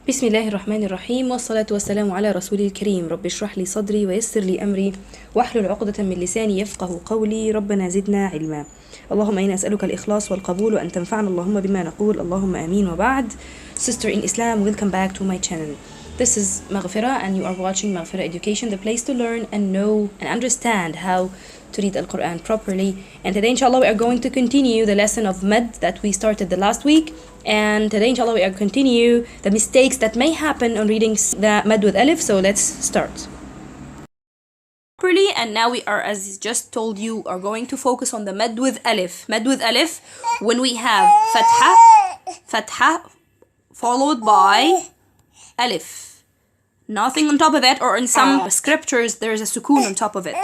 بسم الله الرحمن الرحيم والصلاة والسلام على رسول الكريم. رب اشرح لي صدري ويسر لي أمري واحلل عقدة من لساني يفقه قولي. ربنا زدنا علما. اللهم إنا أسألك الإخلاص والقبول وأن تنفعنا اللهم بما نقول. اللهم آمين. وبعد. Sister in Islam, welcome back to my channel. This is Maghfirah and you are watching Maghfirah Education, the place to learn and know and understand how to read Al-Quran properly. And today inshallah we are going to continue the lesson of Mad that we started the last week. And today inshallah we are continue the mistakes that may happen on reading the Mad with Alif. So let's start. Properly, and now we are, as just told you, are going to focus on the Mad with Alif. Mad with Alif, when we have Fatha followed by Alif. Nothing on top of it, or in some scriptures there is a sukoon on top of it.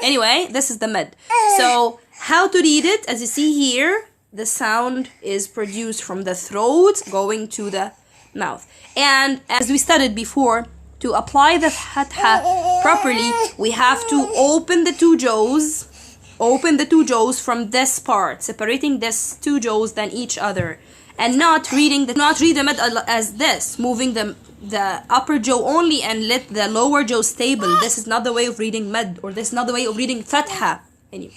Anyway, this is the Mad. So how to read it? As you see here, the sound is produced from the throat going to the mouth. And as we studied before, to apply the Fatha properly, we have to open the two jaws from this part, separating these two jaws than each other, and not read the Mad as this, moving the upper jaw only and let the lower jaw stable. This is not the way of reading Mad, or this is not the way of reading Fatha. Anyway,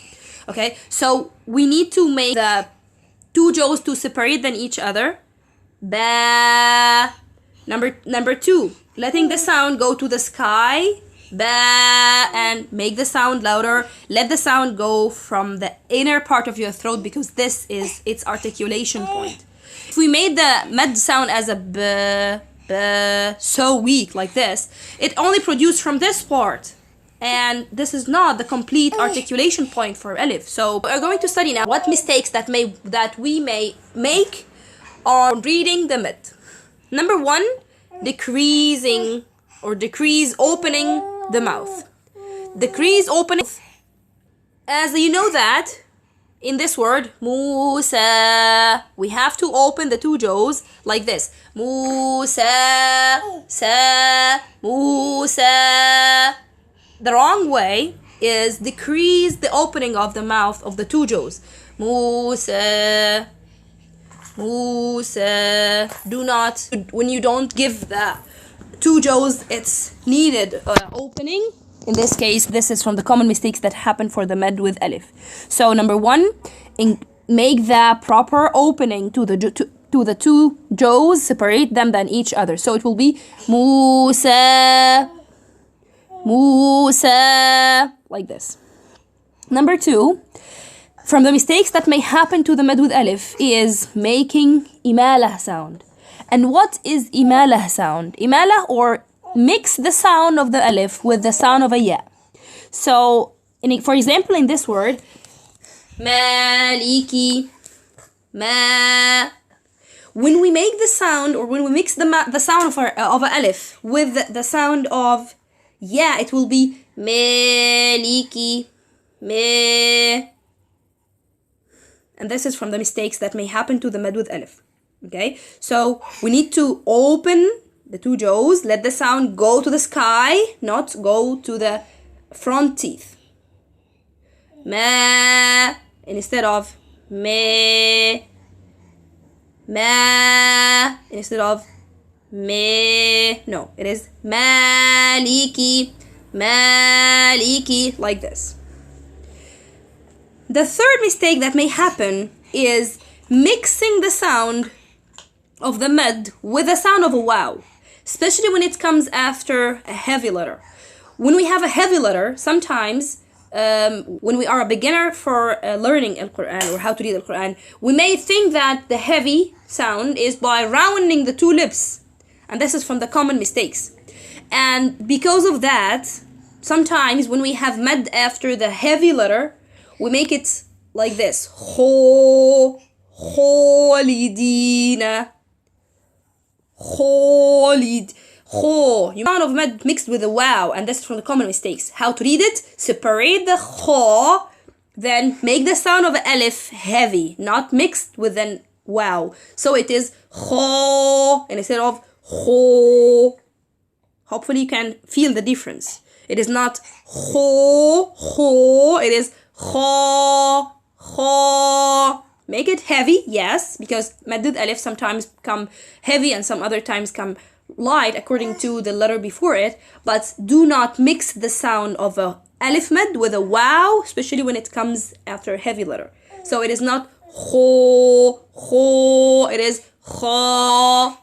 okay, so we need to make the two jaws to separate than each other. Ba. Number two, letting the sound go to the sky. Ba, and make the sound louder. Let the sound go from the inner part of your throat, because this is its articulation point. If we made the Mad sound as a b, so weak like this, it only produced from this part, and this is not the complete articulation point for Alif. So we're going to study now what mistakes that we may make on reading the Mad. Number one, decrease opening the mouth. Decrease opening. As you know that in this word, Musa, we have to open the two jaws like this. Musa, sa, Musa. The wrong way is decrease the opening of the mouth of the two jaws. Musa, Musa. Do not, when you don't give the two jaws its needed opening. In this case, this is from the common mistakes that happen for the Mad with Alif. So number one, make the proper opening to the two jaws, separate them than each other. So it will be Musa, Musa, like this. Number two, from the mistakes that may happen to the Mad with Alif is making imalah sound. And what is imalah sound? Imalah, or mix the sound of the Alif with the sound of a ya. So, for example, in this word, maliki, ma. When we make the sound, or when we mix the sound of a Alif with the sound of ya, it will be maliki, me. And this is from the mistakes that may happen to the Mad with Alif. Okay, so we need to open the two jaws, let the sound go to the sky, not go to the front teeth. Ma, instead of me. Ma, instead of me. No, it is maliki, maliki, like this. The third mistake that may happen is mixing the sound of the Mad with the sound of a wow, especially when it comes after a heavy letter. When we have a heavy letter, sometimes when we are a beginner for learning Al-Quran or how to read Al-Quran, we may think that the heavy sound is by rounding the two lips, and this is from the common mistakes. And because of that, sometimes when we have Mad after the heavy letter, we make it like this. Kholidina. Kholid. Kho. You sound of Mad mixed with a wow, and this is from the common mistakes. How to read it? Separate the kho, then make the sound of Alif heavy, not mixed with an wow. So it is kho, and instead of kho. Hopefully you can feel the difference. It is not kho, it is kho, kho. Make it heavy, yes, because maddud alif sometimes come heavy and some other times come light according to the letter before it, but do not mix the sound of a alif mad with a wow, especially when it comes after a heavy letter. So it is not kho, it is kha,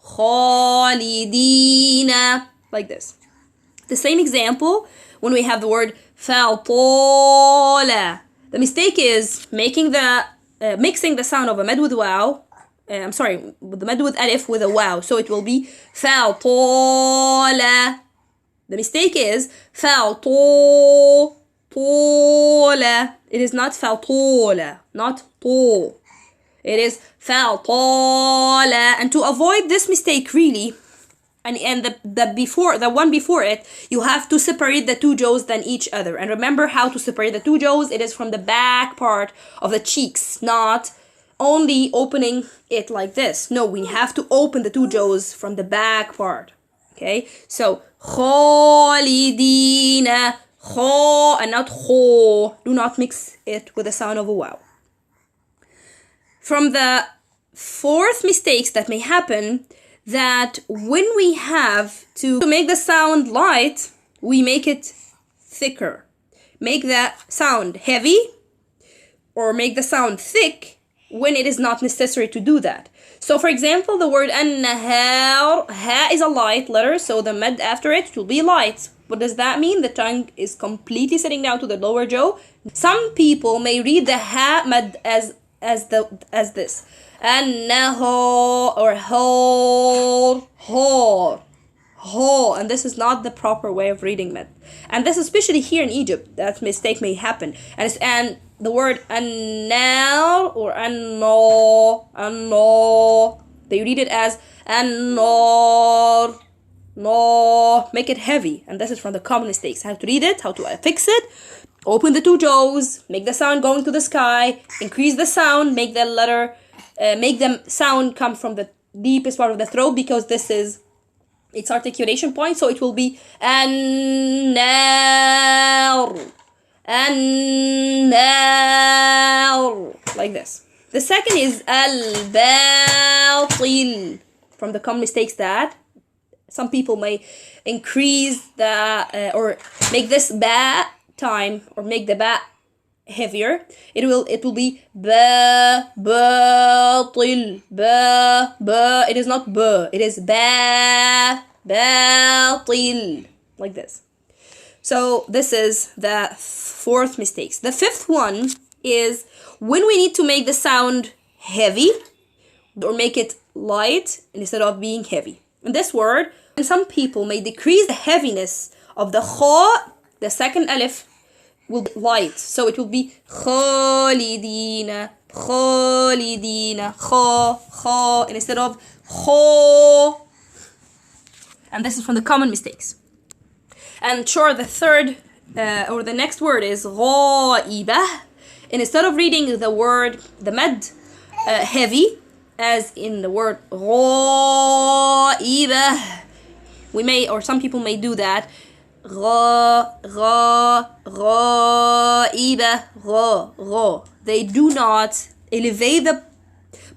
khalidina, like this. The same example when we have the word faltola. The mistake is making the mixing the sound of a med with wow. With the med with alif with a wow. So it will be faltola. The mistake is faltola. It is not faltola, not to. It is faltola. And to avoid this mistake, really, and the one before it, you have to separate the two jaws than each other. And remember how to separate the two jaws. It is from the back part of the cheeks, not only opening it like this. No, we have to open the two jaws from the back part. Okay, so khalidina, kha and not kho. Do not mix it with the sound of a wow. From the fourth mistakes that may happen, that when we have to make the sound light, we make it thicker. Make the sound heavy or make the sound thick when it is not necessary to do that. So for example, the word an-nahar, ha is a light letter, so the mad after it will be light. What does that mean? The tongue is completely sitting down to the lower jaw. Some people may read the ha mad as this. An-nahar or ho, and this is not the proper way of reading mad. And this especially here in Egypt, that mistake may happen. And the word an-nar or an-no, they read it as an-nar, no, make it heavy. And this is from the common mistakes. How to read it, how to fix it. Open the two jaws, make the sound going to the sky, increase the sound, make the letter, make the sound come from the deepest part of the throat, because this is its articulation point. So it will be an-nar, an-nar, like this. The second is al-batil, from the common mistakes that some people may increase the or make this ba time, or make the ba heavier. It will be ba, batil, ba, it is not ba, it is ba, batil, like this. So this is the fourth mistake. The fifth one is when we need to make the sound heavy or make it light instead of being heavy. In this word, some people may decrease the heaviness of the kha, the second alif will be light. So it will be khalidina, khalidina, kha, instead of kho. And this is from the common mistakes. And sure, the third or the next word is ghaibah. And instead of reading the word, the mad heavy, as in the word ghaibah, we may, or some people may do that. Ghaibah, they do not elevate the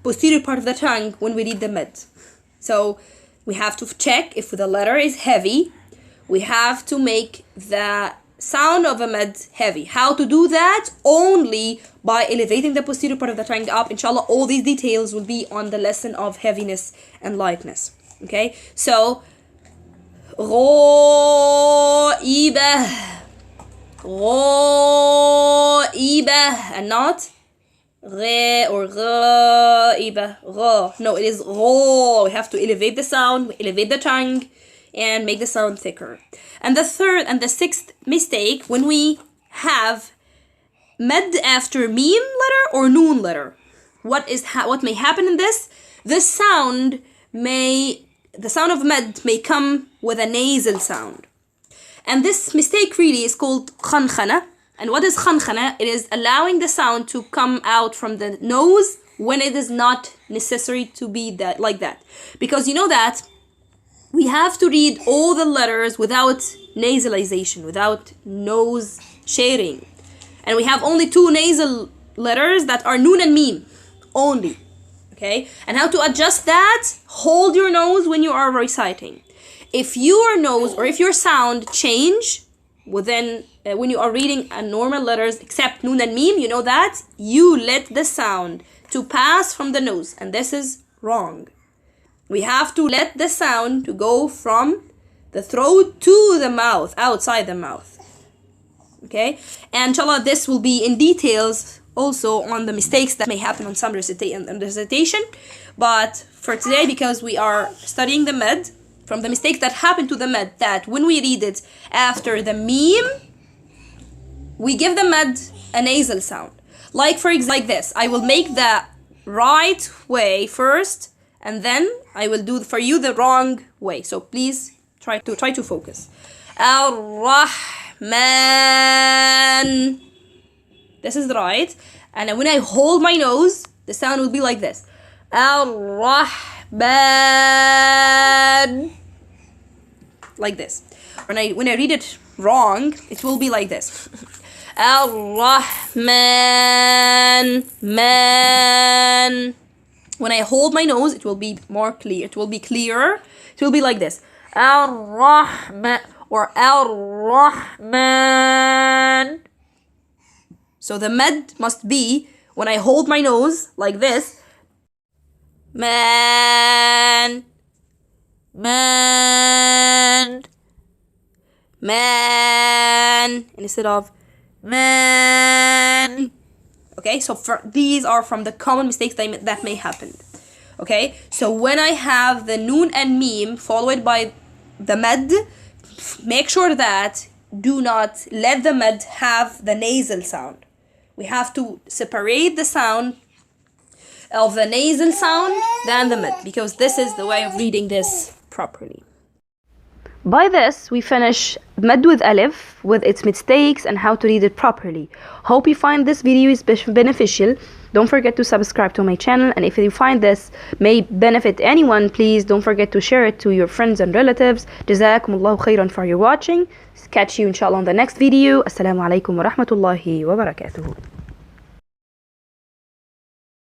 posterior part of the tongue when we read the mad. So we have to check if the letter is heavy. We have to make the sound of a mad heavy. How to do that? Only by elevating the posterior part of the tongue up. Inshallah, all these details will be on the lesson of heaviness and lightness. Okay, so ghaibah, and not gha or ghaibah, gha. No, it is gha. We have to elevate the sound, elevate the tongue, and make the sound thicker. And the third and the sixth mistake, when we have mad after meme letter or noon letter, what may happen in this? The sound of mad may come with a nasal sound. And this mistake really is called khankhana. And what is khankhana? It is allowing the sound to come out from the nose when it is not necessary to be that like that. Because you know that we have to read all the letters without nasalization, without nose sharing. And we have only two nasal letters that are noon and meme only. Okay? And how to adjust that? Hold your nose when you are reciting. If your nose or if your sound change within when you are reading a normal letters except noon and meme, you know that you let the sound to pass from the nose, and this is wrong. We have to let the sound to go from the throat to the mouth, outside the mouth. Okay, and inshallah this will be in details also on the mistakes that may happen on some recitation. But for today, because we are studying the med, from the mistakes that happen to the med, that when we read it after the meme, we give the med a nasal sound. Like for example, like this. I will make the right way first, and then I will do for you the wrong way. So please try to focus. Ar-Rahman. This is right. And when I hold my nose, the sound will be like this. Ar-Rahman. Like this. When I read it wrong, it will be like this. Ar-Rahman. Man. When I hold my nose, it will be more clear. It will be clearer. It will be like this. Ar-Rahman or Ar-Rahman. So the med must be when I hold my nose like this. Man. Man. Man. Instead of man. Okay, so these are from the common mistakes that may happen. Okay, so when I have the noon and meme followed by the med, make sure that do not let the med have the nasal sound. We have to separate the sound of the nasal sound than the med, because this is the way of reading this properly. By this, we finish med with alif, with its mistakes and how to read it properly. Hope you find this video is beneficial. Don't forget to subscribe to my channel, and if you find this may benefit anyone, please don't forget to share it to your friends and relatives. Jazakumullahu khairan for your watching. Catch you inshallah on the next video. Assalamu alaikum wa rahmatullahi wa barakatuhu.